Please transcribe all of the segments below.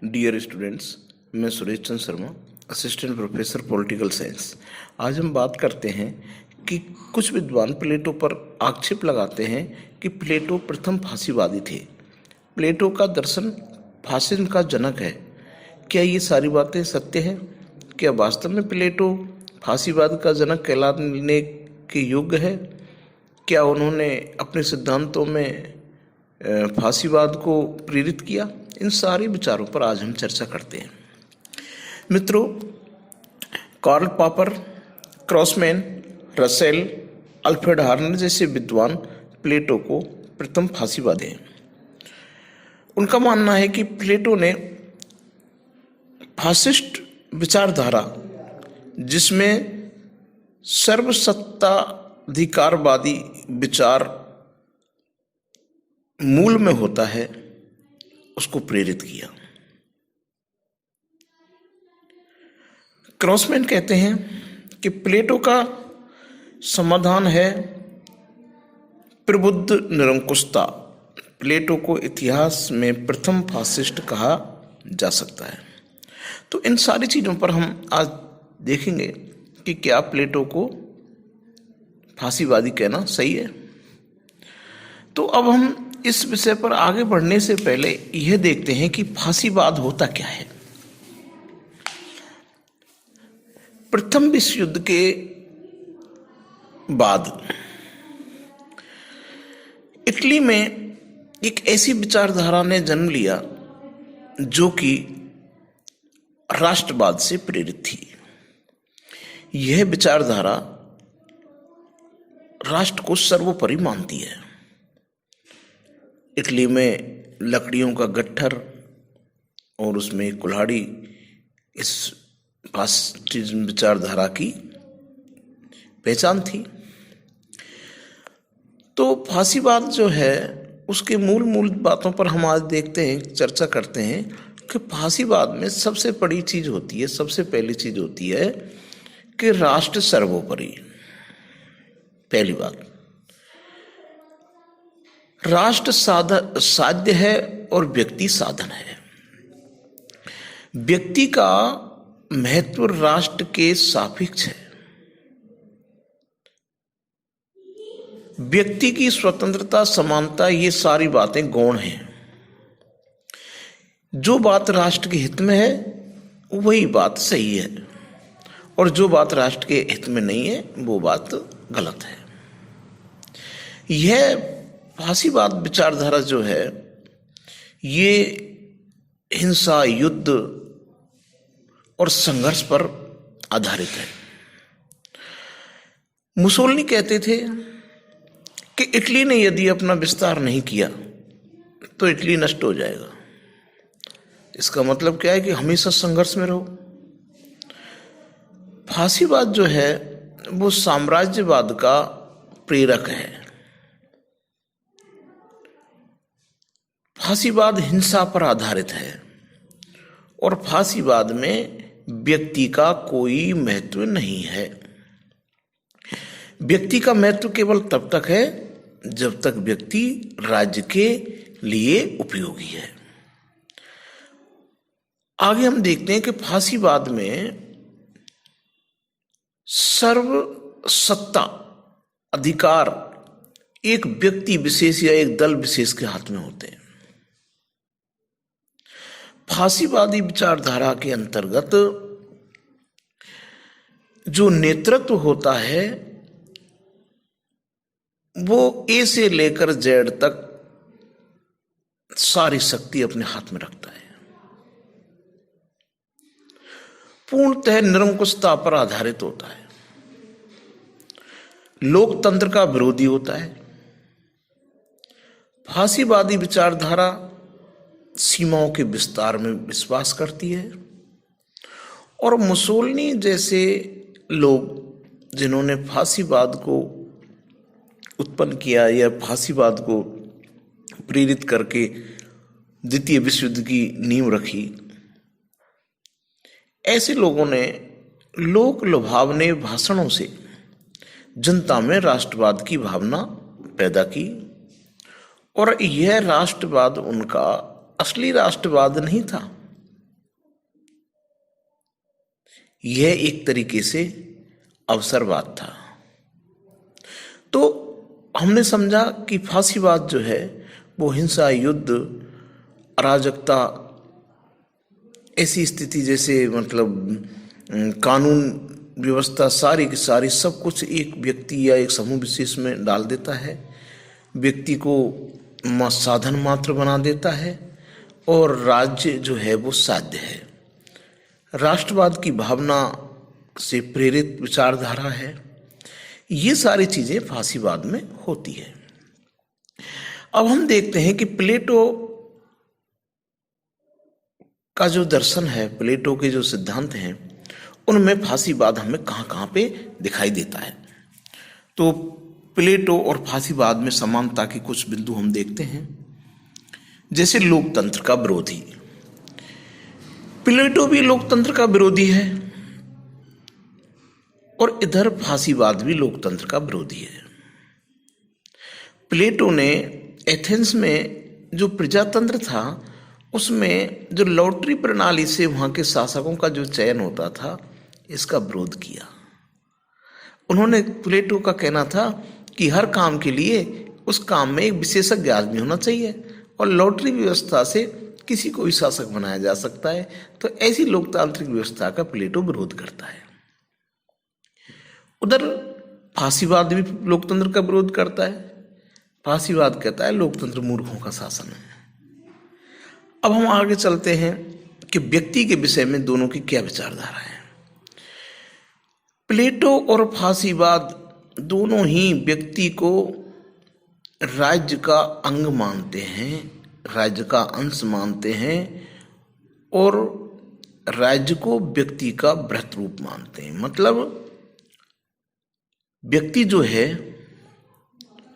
Dear students, मैं Suresh Chandra Sharma, assistant professor political science. आज हम बात करते हैं कि कुछ विद्वान प्लेटो पर आक्षेप लगाते हैं कि प्लेटो प्रथम फांसीवादी थे। प्लेटो का दर्शन फासिज्म का जनक है। क्या ये सारी बातें सत्य हैं? क्या वास्तव में प्लेटो फांसीवाद का जनक कहलाने के योग्य है? क्या उन्होंने अपने सिद्धांतों में फांसीवाद को प्रेरित किया? इन सारे विचारों पर आज हम चर्चा करते हैं। मित्रों, कार्ल पॉपर, क्रॉसमैन, रसेल, अल्फ्रेड हार्नर जैसे विद्वान प्लेटो को प्रथम फांसीवादी हैं। उनका मानना है कि प्लेटो ने फासिस्ट विचारधारा, जिसमें सर्वसत्ताधिकारवादी विचार मूल में होता है, उसको प्रेरित किया। क्रॉसमैन कहते हैं कि प्लेटो का समाधान है प्रबुद्ध निरंकुशता। प्लेटो को इतिहास में प्रथम फासिस्ट कहा जा सकता है। तो इन सारी चीज़ों पर हम आज देखेंगे कि क्या प्लेटो को फांसीवादी कहना सही है। तो अब हम इस विषय पर आगे बढ़ने से पहले यह देखते हैं कि फांसीवाद होता क्या है। प्रथम विश्व युद्ध के बाद इटली में एक ऐसी विचारधारा ने जन्म लिया जो कि राष्ट्रवाद से प्रेरित थी। यह विचारधारा राष्ट्र को सर्वोपरि मानती है। इटली में लकड़ियों का गट्ठर और उसमें कुल्हाड़ी इस फासिज्म विचारधारा की पहचान थी। तो फांसीवाद जो है, उसके मूल बातों पर हम आज देखते हैं, चर्चा करते हैं कि फांसीवाद में सबसे बड़ी चीज होती है, सबसे पहली चीज होती है कि राष्ट्र सर्वोपरि। पहली बात, राष्ट्र साध्य है और व्यक्ति साधन है। व्यक्ति का महत्व राष्ट्र के सापेक्ष है। व्यक्ति की स्वतंत्रता, समानता, ये सारी बातें गौण हैं। जो बात राष्ट्र के हित में है वही बात सही है, और जो बात राष्ट्र के हित में नहीं है वो बात गलत है। यह फांसीवाद विचारधारा जो है, ये हिंसा, युद्ध और संघर्ष पर आधारित है। मुसोलिनी कहते थे कि इटली ने यदि अपना विस्तार नहीं किया तो इटली नष्ट हो जाएगा। इसका मतलब क्या है कि हमेशा संघर्ष में रहो। फांसीवाद जो है वो साम्राज्यवाद का प्रेरक है। फांसीवाद हिंसा पर आधारित है और फांसीवाद में व्यक्ति का कोई महत्व नहीं है। व्यक्ति का महत्व केवल तब तक है जब तक व्यक्ति राज्य के लिए उपयोगी है। आगे हम देखते हैं कि फांसीवाद में सर्व सत्ता अधिकार एक व्यक्ति विशेष या एक दल विशेष के हाथ में होते हैं। फांसीवादी विचारधारा के अंतर्गत जो नेतृत्व होता है वो ए से लेकर जेड तक सारी शक्ति अपने हाथ में रखता है। पूर्णतः निरंकुशता पर आधारित होता है। लोकतंत्र का विरोधी होता है। फांसीवादी विचारधारा सीमाओं के विस्तार में विश्वास करती है, और मुसोलिनी जैसे लोग जिन्होंने फांसीवाद को उत्पन्न किया या फांसीवाद को प्रेरित करके द्वितीय विश्व युद्ध की नींव रखी, ऐसे लोगों ने लोक लुभावने भाषणों से जनता में राष्ट्रवाद की भावना पैदा की, और यह राष्ट्रवाद उनका असली राष्ट्रवाद नहीं था। यह एक तरीके से अवसरवाद था। तो हमने समझा कि फांसीवाद जो है वो हिंसा, युद्ध, अराजकता, ऐसी स्थिति जैसे मतलब कानून व्यवस्था सारी की सारी सब कुछ एक व्यक्ति या एक समूह विशेष में डाल देता है, व्यक्ति को साधन मात्र बना देता है और राज्य जो है वो साध्य है। राष्ट्रवाद की भावना से प्रेरित विचारधारा है। ये सारी चीज़ें फांसीवाद में होती है। अब हम देखते हैं कि प्लेटो का जो दर्शन है, प्लेटो के जो सिद्धांत हैं, उनमें फांसीवाद हमें कहाँ कहाँ पे दिखाई देता है। तो प्लेटो और फांसीवाद में समानता के कुछ बिंदु हम देखते हैं। जैसे लोकतंत्र का विरोधी, प्लेटो भी लोकतंत्र का विरोधी है और इधर फांसीवाद भी लोकतंत्र का विरोधी है। प्लेटो ने एथेंस में जो प्रजातंत्र था उसमें जो लॉटरी प्रणाली से वहाँ के शासकों का जो चयन होता था, इसका विरोध किया। उन्होंने, प्लेटो का कहना था कि हर काम के लिए उस काम में एक विशेषज्ञ आदमी होना चाहिए और लॉटरी व्यवस्था से किसी को भी शासक बनाया जा सकता है। तो ऐसी लोकतांत्रिक व्यवस्था का प्लेटो विरोध करता है। उधर फांसीवाद भी लोकतंत्र का विरोध करता है। फांसीवाद कहता है लोकतंत्र मूर्खों का शासन है। अब हम आगे चलते हैं कि व्यक्ति के विषय में दोनों की क्या विचारधारा है। प्लेटो और फांसीवाद दोनों ही व्यक्ति को राज्य का अंग मानते हैं, राज्य का अंश मानते हैं और राज्य को व्यक्ति का वृहत रूप मानते हैं। मतलब व्यक्ति जो है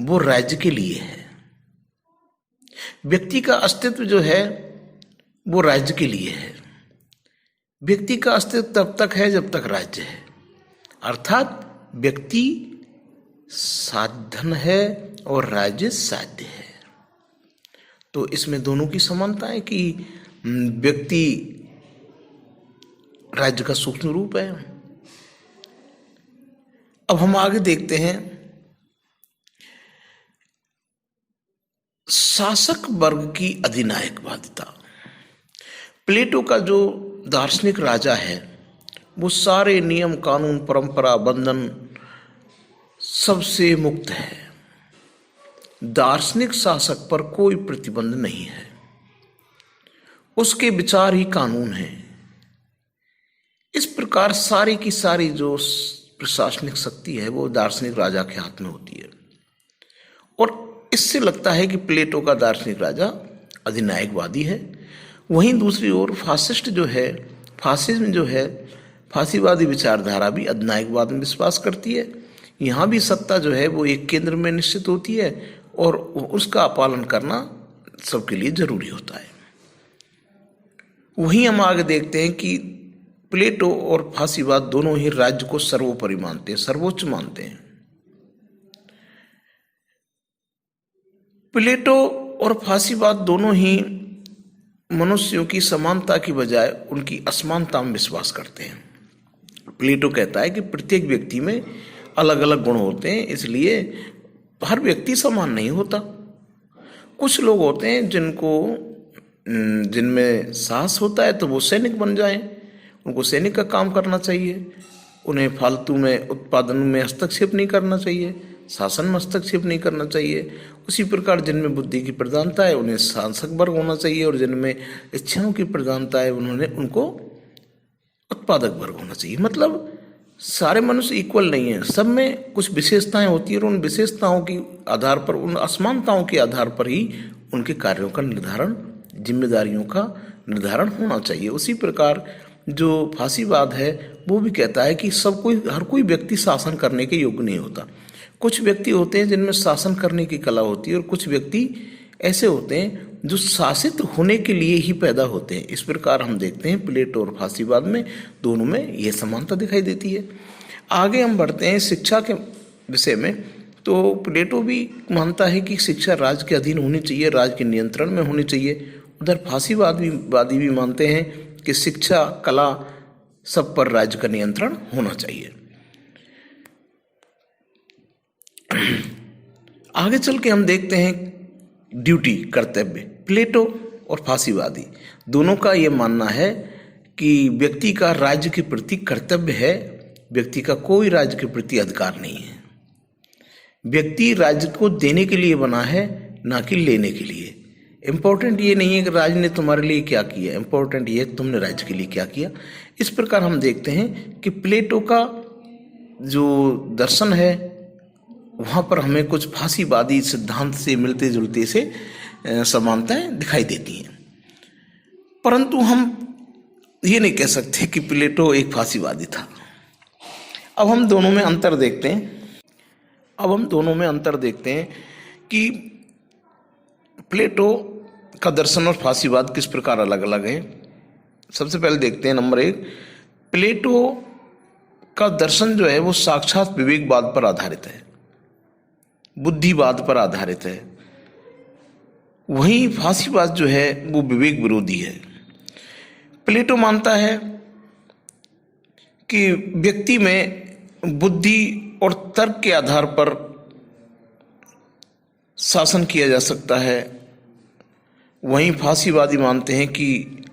वो राज्य के लिए है, व्यक्ति का अस्तित्व जो है वो राज्य के लिए है। व्यक्ति का अस्तित्व तब तक है जब तक राज्य है, अर्थात व्यक्ति साधन है और राज्य साध्य है। तो इसमें दोनों की समानता है कि व्यक्ति राज्य का सूक्ष्म रूप है। अब हम आगे देखते हैं शासक वर्ग की अधिनायकवादिता। प्लेटो का जो दार्शनिक राजा है वो सारे नियम, कानून, परंपरा, बंधन सबसे मुक्त है। दार्शनिक शासक पर कोई प्रतिबंध नहीं है, उसके विचार ही कानून है। इस प्रकार सारी की सारी जो प्रशासनिक शक्ति है वो दार्शनिक राजा के हाथ में होती है और इससे लगता है कि प्लेटो का दार्शनिक राजा अधिनायकवादी है। वहीं दूसरी ओर फासिस्ट जो है, फासिज्म जो है, फांसीवादी विचारधारा भी अधिनायकवाद में विश्वास करती है। यहाँ भी सत्ता जो है वो एक केंद्र में निश्चित होती है और उसका पालन करना सबके लिए जरूरी होता है। वहीं हम आगे देखते हैं कि प्लेटो और फांसीवाद दोनों ही राज्य को सर्वोपरि मानते हैं, सर्वोच्च मानते हैं। प्लेटो और फांसीवाद दोनों ही मनुष्यों की समानता की बजाय उनकी असमानता में विश्वास करते हैं। प्लेटो कहता है कि प्रत्येक व्यक्ति में अलग अलग गुण होते हैं, इसलिए हर व्यक्ति समान नहीं होता। कुछ लोग होते हैं जिनमें साहस होता है तो वो सैनिक बन जाएं, उनको सैनिक का काम करना चाहिए, उन्हें फालतू में उत्पादन में हस्तक्षेप नहीं करना चाहिए, शासन में हस्तक्षेप नहीं करना चाहिए। उसी प्रकार जिनमें बुद्धि की प्रधानता है उन्हें शासक वर्ग होना चाहिए और जिनमें इच्छाओं की प्रधानता है उनको उत्पादक वर्ग होना चाहिए। मतलब सारे मनुष्य इक्वल नहीं है, सब में कुछ विशेषताएं होती है और उन विशेषताओं के आधार पर, उन असमानताओं के आधार पर ही उनके कार्यों का निर्धारण, जिम्मेदारियों का निर्धारण होना चाहिए। उसी प्रकार जो फांसीवाद है वो भी कहता है कि हर कोई व्यक्ति शासन करने के योग्य नहीं होता। कुछ व्यक्ति होते हैं जिनमें शासन करने की कला होती है और कुछ व्यक्ति ऐसे होते हैं जो शासित होने के लिए ही पैदा होते हैं। इस प्रकार हम देखते हैं प्लेटो और फांसीवाद में दोनों में यह समानता दिखाई देती है। आगे हम बढ़ते हैं शिक्षा के विषय में। तो प्लेटो भी मानता है कि शिक्षा राज्य के अधीन होनी चाहिए, राज्य के नियंत्रण में होनी चाहिए। उधर फांसीवादी भी मानते हैं कि शिक्षा, कला सब पर राज्य का नियंत्रण होना चाहिए। आगे चल के हम देखते हैं ड्यूटी, कर्तव्य। प्लेटो और फासीवादी दोनों का ये मानना है कि व्यक्ति का राज्य के प्रति कर्तव्य है, व्यक्ति का कोई राज्य के प्रति अधिकार नहीं है। व्यक्ति राज्य को देने के लिए बना है, ना कि लेने के लिए। इम्पोर्टेंट ये नहीं है कि राज्य ने तुम्हारे लिए क्या किया, इम्पोर्टेंट ये है तुमने राज्य के लिए क्या किया। इस प्रकार हम देखते हैं कि प्लेटो का जो दर्शन है वहाँ पर हमें कुछ फासीवादी सिद्धांत से मिलते जुलते से समानताएं दिखाई देती हैं, परंतु हम ये नहीं कह सकते कि प्लेटो एक फासीवादी था। अब हम दोनों में अंतर देखते हैं कि प्लेटो का दर्शन और फासीवाद किस प्रकार अलग अलग है। सबसे पहले देखते हैं नंबर 1, प्लेटो का दर्शन जो है वो साक्षात विवेकवाद पर आधारित है, बुद्धिवाद पर आधारित है। वहीं फासीवाद जो है वो विवेक विरोधी है। प्लेटो मानता है कि व्यक्ति में बुद्धि और तर्क के आधार पर शासन किया जा सकता है। वहीं फासीवादी मानते हैं कि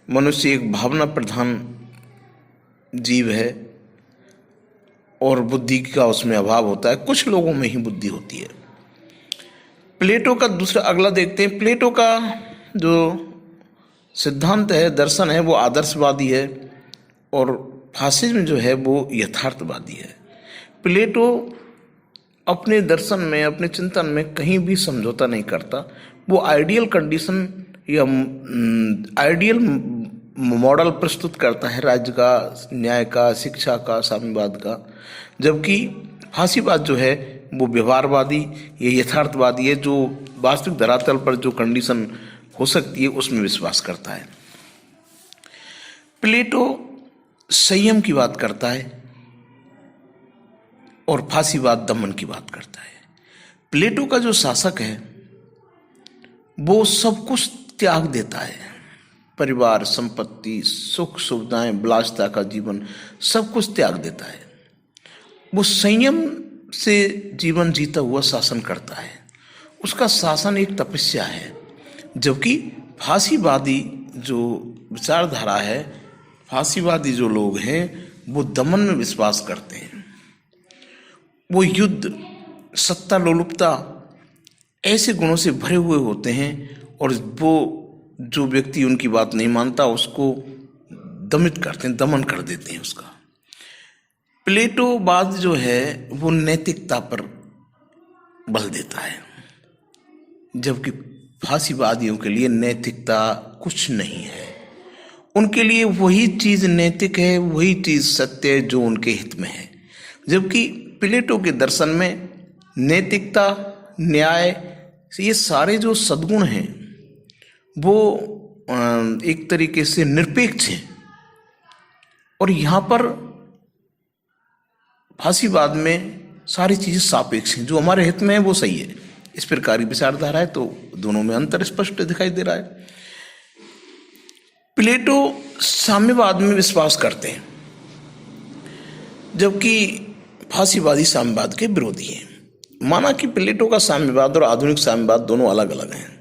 मनुष्य एक भावना प्रधान जीव है और बुद्धि का उसमें अभाव होता है, कुछ लोगों में ही बुद्धि होती है। प्लेटो का दूसरा अगला देखते हैं। प्लेटो का जो सिद्धांत है, दर्शन है, वो आदर्शवादी है और फासिज्म जो है वो यथार्थवादी है। प्लेटो अपने दर्शन में, अपने चिंतन में कहीं भी समझौता नहीं करता। वो आइडियल कंडीशन या आइडियल मॉडल प्रस्तुत करता है राज्य का, न्याय का, शिक्षा का, साम्यवाद का, जबकि फासीवाद जो है वो व्यवहारवादी या यथार्थवादी है, जो वास्तविक धरातल पर जो कंडीशन हो सकती है उसमें विश्वास करता है। प्लेटो संयम की बात करता है और फासीवाद दमन की बात करता है। प्लेटो का जो शासक है वो सब कुछ त्याग देता है, परिवार, संपत्ति, सुख सुविधाएं, विलासिता का जीवन, सब कुछ त्याग देता है। वो संयम से जीवन जीता हुआ शासन करता है। उसका शासन एक तपस्या है, जबकि फासीवादी जो विचारधारा है, फासीवादी जो लोग हैं वो दमन में विश्वास करते हैं। वो युद्ध, सत्ता लोलुपता ऐसे गुणों से भरे हुए होते हैं और वो जो व्यक्ति उनकी बात नहीं मानता उसको दमित करते हैं, दमन कर देते हैं उसका। प्लेटोवाद जो है वो नैतिकता पर बल देता है, जबकि फासीवादियों के लिए नैतिकता कुछ नहीं है। उनके लिए वही चीज़ नैतिक है, वही चीज़ सत्य है जो उनके हित में है। जबकि प्लेटो के दर्शन में नैतिकता, न्याय, ये सारे जो सद्गुण हैं वो एक तरीके से निरपेक्ष हैं, और यहाँ पर फासीवाद में सारी चीज़ें सापेक्ष हैं, जो हमारे हित में है वो सही है। इस प्रकार की विचारधारा है, तो दोनों में अंतर स्पष्ट दिखाई दे रहा है। प्लेटो साम्यवाद में विश्वास करते हैं, जबकि फासीवादी साम्यवाद के विरोधी हैं। माना कि प्लेटो का साम्यवाद और आधुनिक साम्यवाद दोनों अलग अलग हैं,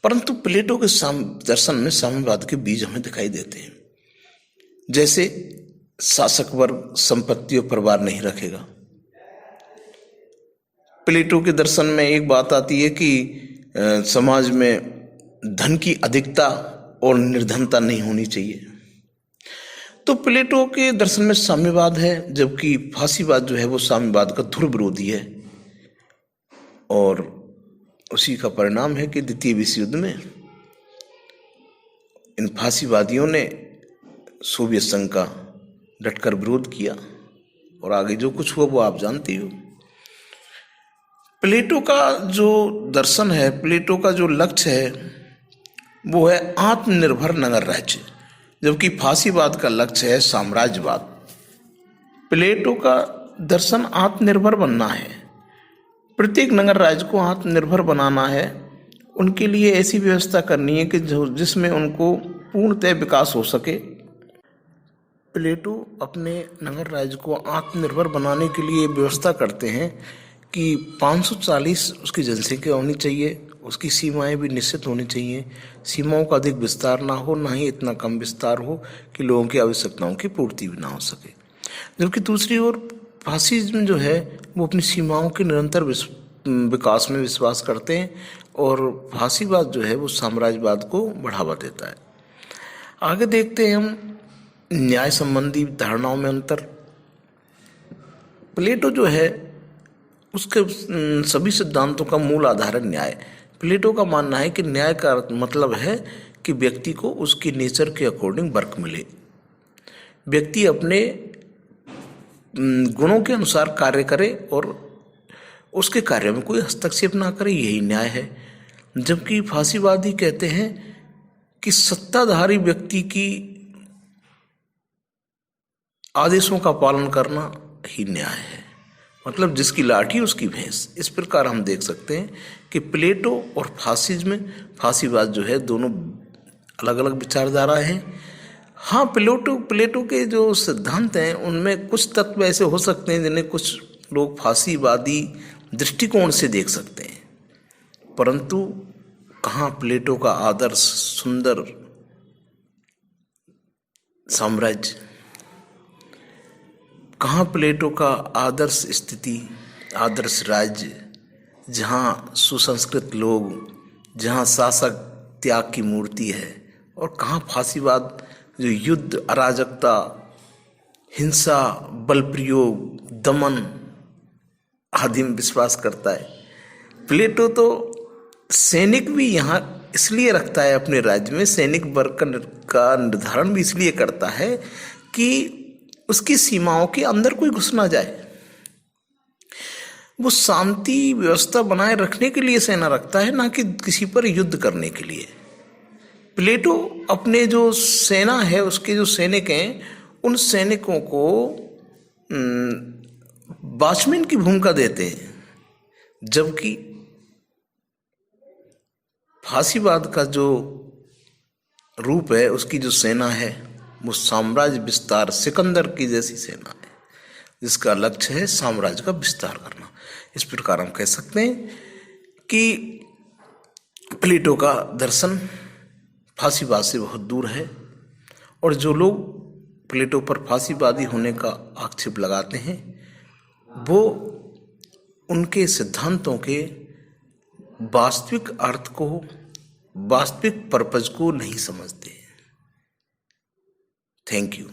परंतु प्लेटो के दर्शन में साम्यवाद के बीज हमें दिखाई देते हैं। जैसे शासक वर्ग संपत्ति और परिवार नहीं रखेगा। प्लेटो के दर्शन में एक बात आती है कि समाज में धन की अधिकता और निर्धनता नहीं होनी चाहिए। तो प्लेटो के दर्शन में साम्यवाद है, जबकि फासीवाद जो है वो साम्यवाद का ध्रुव विरोधी है। और उसी का परिणाम है कि द्वितीय विश्व युद्ध में इन फासीवादियों ने सोवियत संघ का डटकर विरोध किया, और आगे जो कुछ हुआ वो आप जानते हो। प्लेटो का जो दर्शन है, प्लेटो का जो लक्ष्य है वो है आत्मनिर्भर नगर राज्य, जबकि फासीवाद का लक्ष्य है साम्राज्यवाद। प्लेटो का दर्शन आत्मनिर्भर बनना है, प्रत्येक नगर राज्य को आत्मनिर्भर बनाना है, उनके लिए ऐसी व्यवस्था करनी है कि जिसमें उनको पूर्णतः विकास हो सके। प्लेटो अपने नगर राज्य को आत्मनिर्भर बनाने के लिए व्यवस्था करते हैं कि 540 उसकी जनसंख्या होनी चाहिए, उसकी सीमाएं भी निश्चित होनी चाहिए, सीमाओं का अधिक विस्तार ना हो, ना ही इतना कम विस्तार हो कि लोगों की आवश्यकताओं की पूर्ति भी ना हो सके। जबकि दूसरी ओर फासिज्म जो है वो अपनी सीमाओं के निरंतर विकास में विश्वास करते हैं और फासीवाद जो है वो साम्राज्यवाद को बढ़ावा देता है। आगे देखते हैं हम न्याय संबंधी धारणाओं में अंतर। प्लेटो जो है उसके सभी सिद्धांतों का मूल आधार है न्याय। प्लेटो का मानना है कि न्याय का मतलब है कि व्यक्ति को उसकी नेचर के अकॉर्डिंग वर्क मिले, व्यक्ति अपने गुणों के अनुसार कार्य करे और उसके कार्य में कोई हस्तक्षेप ना करे, यही न्याय है। जबकि फासीवादी कहते हैं कि सत्ताधारी व्यक्ति की आदेशों का पालन करना ही न्याय है, मतलब जिसकी लाठी उसकी भैंस। इस प्रकार हम देख सकते हैं कि प्लेटो और फासीवाद जो है दोनों अलग अलग विचारधारा हैं। हाँ, प्लेटो के जो सिद्धांत हैं उनमें कुछ तत्व ऐसे हो सकते हैं जिन्हें कुछ लोग फासीवादी दृष्टिकोण से देख सकते हैं, परंतु कहाँ प्लेटो का आदर्श सुंदर साम्राज्य, कहाँ प्लेटो का आदर्श स्थिति, आदर्श राज्य, जहाँ सुसंस्कृत लोग, जहाँ शासक त्याग की मूर्ति है, और कहाँ फासीवाद जो युद्ध, अराजकता, हिंसा, बल प्रयोग, दमन आदि में विश्वास करता है। प्लेटो तो सैनिक भी यहाँ इसलिए रखता है अपने राज्य में, सैनिक वर्ग का निर्धारण भी इसलिए करता है कि उसकी सीमाओं के अंदर कोई घुस ना जाए। वो शांति व्यवस्था बनाए रखने के लिए सेना रखता है, ना कि किसी पर युद्ध करने के लिए। प्लेटो अपने जो सेना है, उसके जो सैनिक हैं, उन सैनिकों को वॉचमैन की भूमिका देते हैं, जबकि फासीवाद का जो रूप है, उसकी जो सेना है वो साम्राज्य विस्तार, सिकंदर की जैसी सेना है जिसका लक्ष्य है साम्राज्य का विस्तार करना। इस प्रकार हम कह सकते हैं कि प्लेटो का दर्शन फासीवाद से बहुत दूर है, और जो लोग प्लेटो पर फासीवादी होने का आक्षेप लगाते हैं वो उनके सिद्धांतों के वास्तविक अर्थ को, वास्तविक पर्पज को नहीं समझते। Thank you.